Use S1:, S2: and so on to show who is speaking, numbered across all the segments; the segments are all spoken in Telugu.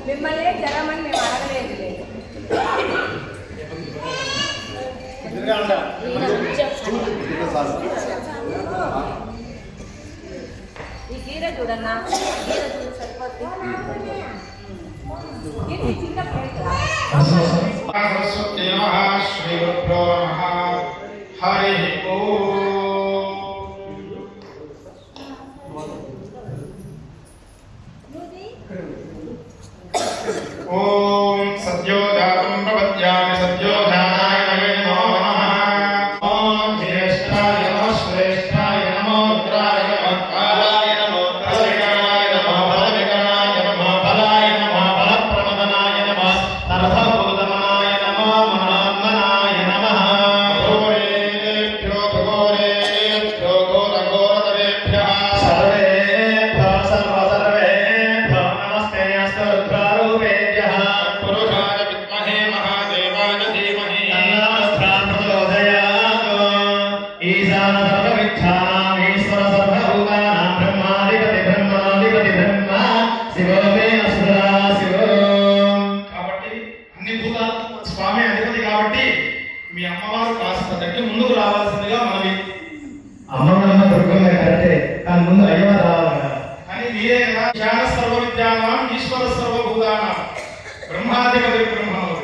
S1: మిమ్మల్ని జరమని మేము అడగలేదు. ఈ గీర చూడన్నా, గీర చూడు సరిపోతుంది. చిన్న
S2: శ్రీ గురుభ్యో నమః. హరి ఓం సద్యోజాతం ప్రపద్యామి సద్యోజాతాయ నమో నమః. ఓం జ్యేష్ఠాయ నమః శ్రేష్ఠాయ నమో రుద్రాయ నమః కాలాయ నమో ప్రళయాయ నమః బలవికరాయ నమః బలాయ నమః బలప్రమదనాయ నమః సర్వభూతమనాయ నమో మహాత్మనాయ నమః. ఘోరేభ్యో ఘోరేభ్యో ఘోరఘోరతరేభ్యः సర్వేభ్యో సర్వసర్వేభ్యో నమస్తే అస్తు రుద్రారూపేభ్యः. పురుషాయ విద్మహే మహాదేవాయ ధీమహి తన్నో ప్రచోదయాత్. ఈశాన సర్వవిద్యానాం ఈశ్వర సర్వభూతానాం బ్రహ్మాధిపతి బ్రహ్మాధిపతి బ్రహ్మ శివో మే అసురా శివో. కాబట్టి అన్ని భూతాలకు స్వామి అధిపతి కాబట్టి మీ అమ్మవారు కాస్త దగ్గర ముందుకు రావాల్సిందిగా మనవి.
S3: అమ్మమ్మ దుర్గమ్మ కరెక్టే, కానీ ముందు అయ్యవారు రావాలి కదా.
S2: కానీ మీరే కదా జ్ఞాన సర్వ విద్యానాం ఈశ్వర సర్వభూతానాం బ్రహ్మాధిపతి బ్రహ్మముడు.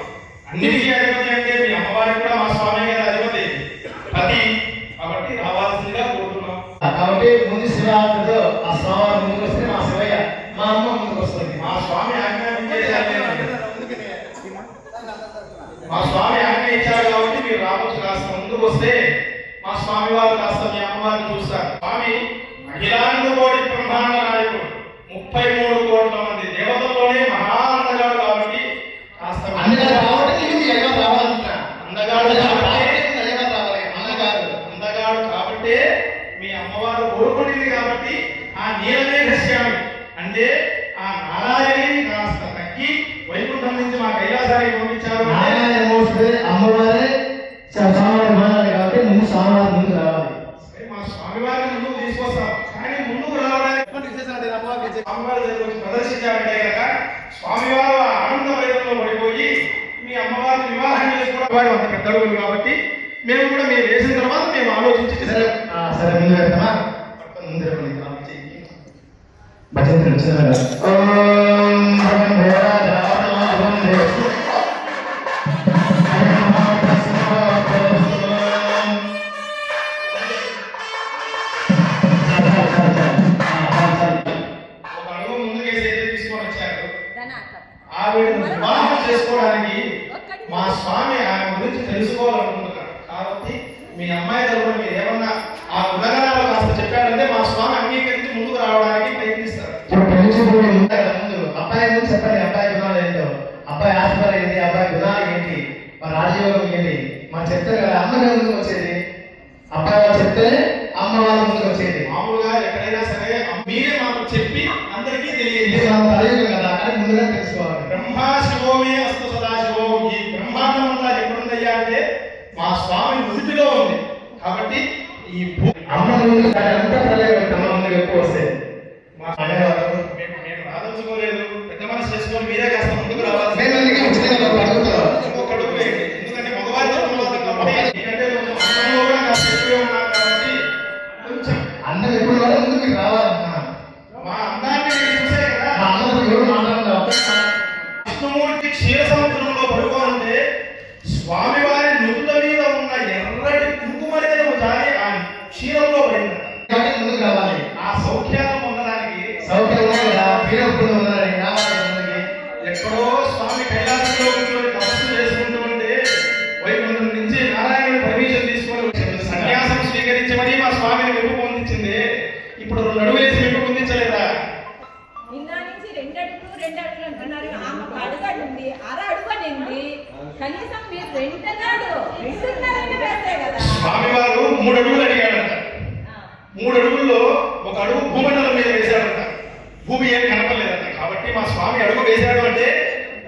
S2: అన్నిటికీ అధిపతి అంటే మీ అమ్మవారికి కూడా మా స్వామి గారి అధిపతి పతి కాబట్టి రావాల్సిందిగా కోరుతున్నాం.
S3: కాబట్టి ముందు శివరాత్రితో ఆ స్వామి ముందుకు వస్తే మా శివయ్య మా అమ్మ ముందుకు వస్తుంది.
S2: మా స్వామి ఆజ్ఞ ఇచ్చారు కాబట్టి మీరు రావచ్చు. కాస్త ముందుకు వస్తే మా స్వామి వారు కాస్త మీ అమ్మవారిని చూస్తారు. స్వామి అఖిలాండ కోటి బ్రహ్మాండ నాయకుడు, 33 కోట్ల మంది దేవతల్లోనే మహా అందగాడు కాబట్టి కాస్త
S3: అందుకని కాబట్టి ముందు అయ్యవారు రావాలంట.
S2: అందగాడు కాబట్టి
S3: అయ్యవారు రావాలి,
S2: అందగాడు కాబట్టి మీ అమ్మవారు కోరుకునేది కాబట్టి ఆ నీలమే ఘశ్యామి అంటే ఆ నారాయణి కాస్త తగ్గి వైకుంఠం నుంచి మా కైలాసానికి పంపించారు.
S3: నారాయణ మోస్తే అమ్మవారే స్వామివారి మానాలి కాబట్టి ముందు స్వామివారి ముందు రావాలి.
S2: మా స్వామివారిని ముందుకు తీసుకొస్తాం, కానీ ముందుకు రావడానికి స్వామివారి దగ్గర వచ్చి ప్రదర్శించారంటే కనుక స్వామివారు ఆ ఆనంద వైద్యంలో పడిపోయి మీ అమ్మవారిని వివాహం చేసుకోవడం వారు అంత పెద్ద అడుగులు కాబట్టి మేము కూడా మీరు వేసిన తర్వాత మేము ఆలోచించి
S3: సరే ముందు వెళ్తామా? ముందు భజన వచ్చిన
S2: ఒక అడుగు ముందుకేసి తీసుకొని వచ్చారు. ఆవిడ వివాహం చేసుకోవడానికి మా స్వామి ఆమె గురించి తెలుసుకోవాలనుకుంటున్నారు కాబట్టి మీ అమ్మాయి తరపున మీరు ఏమన్నా ఆ ఉదాహరణలు కాస్త చెప్పారంటే మా స్వామి అంగీకరించి ముందుకు రావడానికి ప్రయత్నిస్తారు.
S3: ముందు అబ్బాయి గురించి చెప్పండి. అబ్బాయి గుణాలు ఏంటో, అబ్బాయి ఆస్పద ఏంటి, అబ్బాయి గుణాలు ఏంటి, మా రాజయోగం ఏంటి మా చెప్తారు కదా. అమ్మగారు ముందుకు వచ్చేది, అబ్బాయి వాళ్ళు చెప్తే అమ్మ వాళ్ళ ముందుకు వచ్చేది.
S2: మామూలుగా ఎక్కడైనా సరే మీరే మాకు చెప్పి అందరికీ
S3: ఇది
S2: తెలియజేయాలి
S3: మనం తెలియదు కదా, కానీ ముందుగా తెలుసుకోవాలి.
S2: బ్రహ్మా శివోమే అస్తు సదాశివో. ఈ బ్రహ్మాండం అంతా ఎక్కడుందయ్యా అంటే మా స్వామి నుదిటిలో ఉంది కాబట్టి ఈ
S3: అమ్మ ముందు ఎంత ప్రళయం అమ్మ ముందుకు ఎక్కువ వస్తే
S2: మా మేము రాదలుచుకోలేదు. పెద్ద మనసు చేసుకొని మీరే కాస్త ముందుకు రావాలి.
S3: నేను అందుకే ఉచితంగా అడుగుతున్నాను.
S2: ఇంకొక అడుగు వేయండి. ఎందుకంటే మగవారి తరపున వాళ్ళు కాబట్టి ఎందుకంటే కొంచెం అందంలో కూడా కాస్త ఎక్కువే ఉన్నారు కాబట్టి కొంచెం
S3: అందరూ ఎప్పుడు కూడా ముందుకు రావాలన్నా
S2: మా అందాన్ని మీరు చూసారు కదా.
S3: మా అమ్మతో ఎవరు మాట్లాడదాం.
S2: విష్ణుమూర్తి క్షీర సముద్రంలో పడుకోనంటే స్వామివారి నుదుట మీద ఉన్న ఎర్రటి కుంకుమరేను జారి ఆ క్షీరంలో పడిందట.
S3: కాబట్టి ముందుకు రావాలి.
S2: ఆ సౌఖ్యాలను పొందడానికి
S3: సౌకర్యం ఉన్నాయి కదా, వీరప్పుడు ఉన్నారని రావాలి ముందుకి.
S2: ఎక్కడో స్వామి కైలాసంలో కూర్చొని తపస్సు చేసుకుంటూ ఉంటే వైకుంఠం నుంచి నారాయణుడు పర్మిషన్ తీసుకొని సన్యాసం స్వీకరించమని మా స్వామిని మెప్పు పొందించింది. ఇప్పుడు 2 అడుగులు వేసి మెప్పు పొందించలేదా?
S1: నిన్న నుంచి 2 అడుగులు అంటున్నారు. ఆమెకు అడుగడు ఉంది, అర అడుగనింది. కనీసం మీరు 2.5 వేస్తే కదా.
S2: స్వామివారు 3 అడుగులు అడిగాడంట. 3 అడుగుల్లో ఒక అడుగు భూమండలం మీద వేశాడంట. భూమి ఏం కనపడలేదంట. కాబట్టి మా స్వామి అడుగు వేశాడు అంటే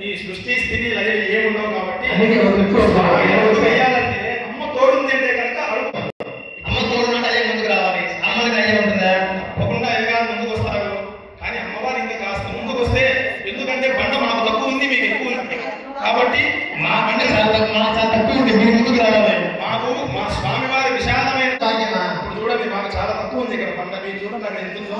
S2: ఈ సృష్టి స్థితి లయం ఏముండవు కాబట్టి అడుగు వేయాలంటే అమ్మ తోడుంది అంటే కనుక అడుగు.
S3: అమ్మ తోడు ముందుకు రావాలి. అమ్మకి అయ్యే ఉంటుందా?
S2: తప్పకుండా ముందుకు వస్తారు. పంట మాకు తక్కువ ఉంది, మీకు ఎక్కువ ఉంది. కాబట్టి
S3: మా పంట చాలా తక్కువ ఉంది, మీరు ముందుకు రావాలి.
S2: మాకు మా స్వామి వారి విశాలమైన ఇప్పుడు చూడండి, మాకు చాలా తక్కువ ఉంది ఇక్కడ పంట. మీరు చూడండి అక్కడ ఎంత ఉందో.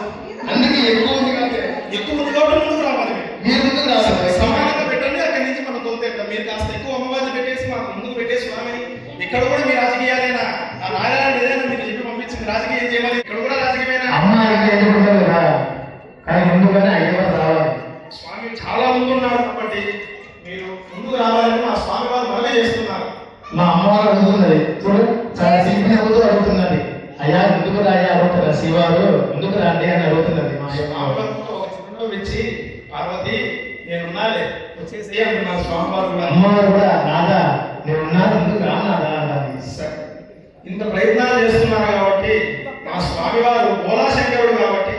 S3: అందుకే ఎక్కువ ఉంది కాబట్టి
S2: ముందుకు రావాలి.
S3: మీరు ముందుకు రావాలి.
S2: సమానంగా పెట్టండి, అక్కడి నుంచి మనం తోలుతేద్దాం. మీరు కాస్త ఎక్కువ అమ్మవారిని పెట్టేసి మాకు ముందుకు పెట్టేసి స్వామిని ఇక్కడ కూడా మీ రాజకీయాలైనా ఆ నాయన ఏదైనా మీరు చెప్పి పంపించింది రాజకీయం చేయమని, ఇక్కడ కూడా రాజకీయమైన స్వామి చాలా ముందు ఉన్నారు. కాబట్టి మీరు ముందుకు రావాలని మా స్వామి వారు మనమే చేస్తున్నారు.
S3: మా అమ్మవారు అడుగుతున్నది చూడు, చాలా సింపుల్ అడుగుతున్నది. అయ్యా ముందుకు రాయ్యా అడుగుతున్నారు, శివారు ముందుకు రండి అని అడుగుతున్నది. మా
S2: వచ్చి పార్వతి నేనున్నాలే వచ్చేసి అంటున్నారు స్వామివారు కూడా.
S3: అమ్మవారు కూడా రాదా నేనున్నా ముందుకు రాదా అన్నది.
S2: ఇంత ప్రయత్నాలు చేస్తున్నారు కాబట్టి మా స్వామి వారు బోలాశంకరుడు కాబట్టి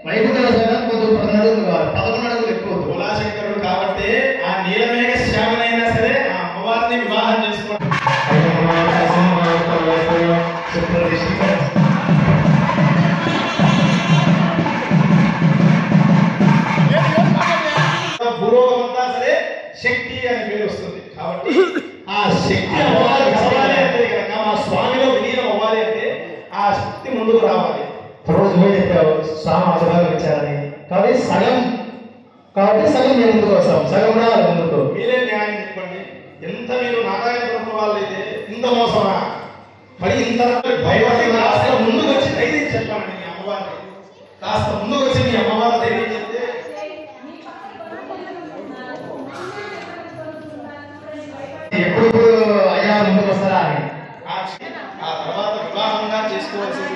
S3: వైకుంఠ కొంచెం 11 అడుగులు కావాలి, 11 అడుగులు ఎక్కువ.
S2: బోలాశంకరుడు కాబట్టి ఆ నీలమేఘ శ్యామనైనా సరే ఆ అమ్మవారిని వివాహం చేసుకోండి. భూలోకమంతా సరే శక్తి అనే పేరు వస్తుంది. కాబట్టి ఆ శక్తి అవ్వాలి కావాలి అంటే కనుక మా స్వామిలో విలీనం అవ్వాలి అంటే ఆ శక్తి ముందుకు రావాలి.
S3: రోజు చెప్పావు స్వామి ఆశీర్వాదం ఇచ్చారని, కాబట్టి సగం నేను ముందుకు వస్తాం, సగం రావాలి ముందుకు.
S2: మీరే న్యాయం చెప్పండి. ఎంత మీరు నారాయణ వాళ్ళు అయితే ఇంత మోసమా మరి ఇంత భయపడి కాస్త ముందుకు వచ్చి ధైర్యం చెప్పామండి. మీ అమ్మవారిని కాస్త ముందుకు వచ్చి మీ అమ్మవారి ధైర్యం చెప్తే
S3: ఎప్పుడు అయ్యా ముందుకు వస్తారా అని
S2: ఆ తర్వాత వివాహంగా చేసుకోవాల్సింది.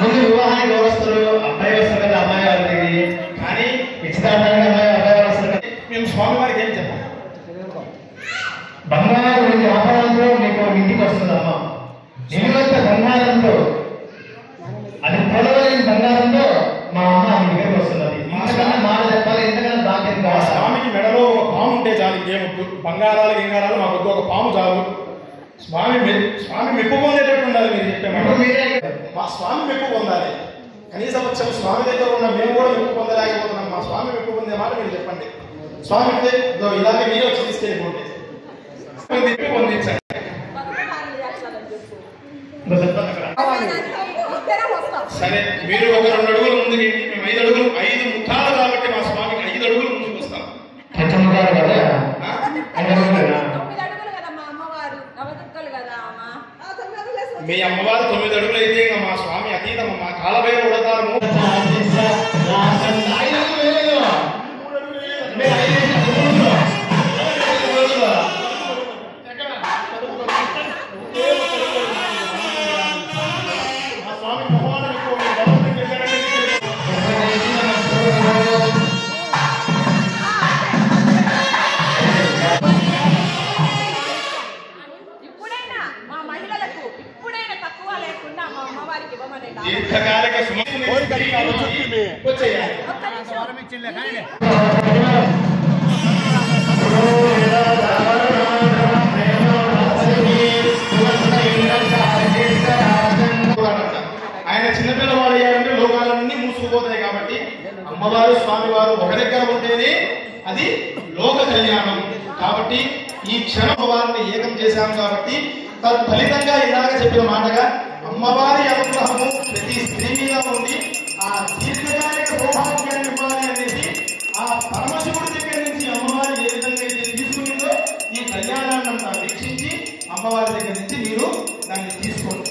S3: ముందు వివాహానికి వస్తారు, అబ్బాయి వస్తారు కదా, అమ్మాయి వాళ్ళకి
S2: కానీ
S3: నిశ్చితార్థానికి అబ్బాయి వస్తారు కదా.
S2: మేము స్వామివారికి ఏం చెప్పాలి?
S3: బంగారం మీ వ్యాపారంతో మీకు ఇంటికి వస్తుందమ్మా. నిలువెత్త బంగారంతో, అది పొడవైన బంగారంతో మా అమ్మ మీ దగ్గరికి వస్తున్నది. ఇంతకన్నా మాట చెప్పాలి, ఇంతకన్నా దాకేది కావాలి.
S2: స్వామికి మెడలో ఒక పాము ఉంటే చాలు, ఇంకేమొద్దు. బంగారాలు గింగారాలు మాకు వద్దు, ఒక పాము చాలు. స్వామి మెప్పు పొందేటట్టు ఉండాలి. మీరు చెప్పే మా స్వామి మెప్పు పొందాలి. కనీసం వచ్చాం స్వామి దగ్గర ఉన్న మేము కూడా మెప్పు పొందలేకపోతున్నాం. మా స్వామి మెప్పు పొందే మాట మీరు చెప్పండి. స్వామి ఇలాగే మీరే వచ్చి తీసుకెళ్ళిపోండి, పొందించండి. సరే మీరు ఒక 2 అడుగులు ముందుకి, మేము 5 అడుగులు 5 ముఖాలు కాబట్టి మా స్వామికి 5 అడుగులు ముందుకు వస్తాం. మీ అమ్మవారు 9 అడుగులు అయితే ఇంకా మా స్వామి అతీతం. మా కాలపై ఉడతారు. దీర్ఘకాలిక ఆయన చిన్నపిల్లవాడు అయ్యారంటే లోకాలన్నీ మూసుకుపోతాయి. కాబట్టి అమ్మవారు స్వామివారు ఒక దగ్గర ఉంటేనే అది లోక కళ్యాణం. కాబట్టి ఈ క్షణం వారిని ఏకం చేశాం. కాబట్టి తత్ఫలితంగా ఇలాగ చెప్పిన మాటగా అమ్మవారి అనుగ్రహము ప్రతి స్త్రీ మీద ఉండి ఆ దీర్ఘకాలిక సౌభాగ్యాన్ని ఇవ్వాలి అనేసి ఆ పరమశివుడి దగ్గర నుంచి అమ్మవారి ఏ విధంగా అయితే తీసుకునిందో ఈ కళ్యాణాన్ని అంతా వీక్షించి అమ్మవారి దగ్గర నుంచి మీరు దాన్ని తీసుకోండి.